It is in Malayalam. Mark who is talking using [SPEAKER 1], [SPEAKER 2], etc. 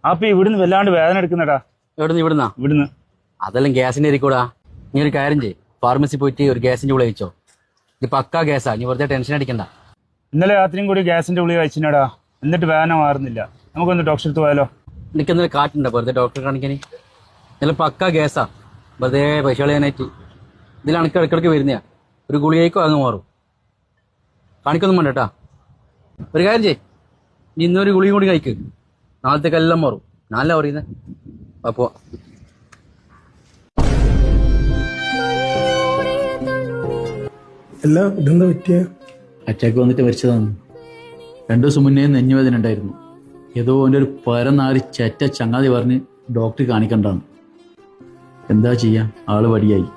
[SPEAKER 1] അപ്പൊ ഇവിടുന്ന് വല്ലാണ്ട് വേദന എടുക്കുന്നടാ.
[SPEAKER 2] എവിടുന്ന്?
[SPEAKER 1] ഇവിടുന്ന്.
[SPEAKER 2] അതെല്ലാം ഗ്യാസിന്റെ ആയിരിക്കൂടാ. നീ ഒരു കാര്യം ചെയ്യ്, ഫാർമസി പോയിട്ട് ഒരു ഗ്യാസിന്റെ ഗുളിക കഴിച്ചോ. ഇത് പക്കാ ഗ്യാസാ, നീ വെറുതെ ടെൻഷൻ അടിക്കണ്ട.
[SPEAKER 1] ഇന്നലെ രാത്രിയും കൂടി ഗ്യാസിന്റെ ഗുളിക കഴിച്ചിനടാ, എന്നിട്ട് വേദന മാറുന്നില്ല. നമുക്കൊന്ന് ഡോക്ടറെ അടുത്ത് പോയാലോ?
[SPEAKER 2] എനിക്കെന്തെങ്കിലും കാറ്റുണ്ടോ വെറുതെ ഡോക്ടറെ കാണിക്കാന്? ഇതെല്ലാം പക്കാ ഗ്യാസാ, വെറുതെ പൈസ കളയാനായിട്ട്. ഇതിൽ ഇടക്കിടക്ക് വരുന്നയാ, ഒരു ഗുളികയ്ക്കോ അങ്ങ് മാറും. കാണിക്കൊന്നും വേണ്ട കേട്ടാ. ഒരു കാര്യം ചെയ്യ്, നീ ഇന്നൊരു ഗുളിക കൂടി കഴിക്ക്, നാളത്തേക്കെല്ലാം മാറും. ഞാനല്ല പറയുന്നത്. അപ്പോ
[SPEAKER 3] അല്ല, ഇതെന്താ പറ്റിയ?
[SPEAKER 4] അറ്റാക്ക് വന്നിട്ട് മരിച്ചതാണ്. 2 ദിവസം മുന്നേ നെഞ്ഞുവേദന ഉണ്ടായിരുന്നു. ഏതോ എൻ്റെ ഒരു പരനാരി ചെറ്റ ചങ്ങാതി പറഞ്ഞ് ഡോക്ടറെ കാണിക്കണ്ടാന്ന്. എന്താ ചെയ്യാ, ആള് വടിയായി.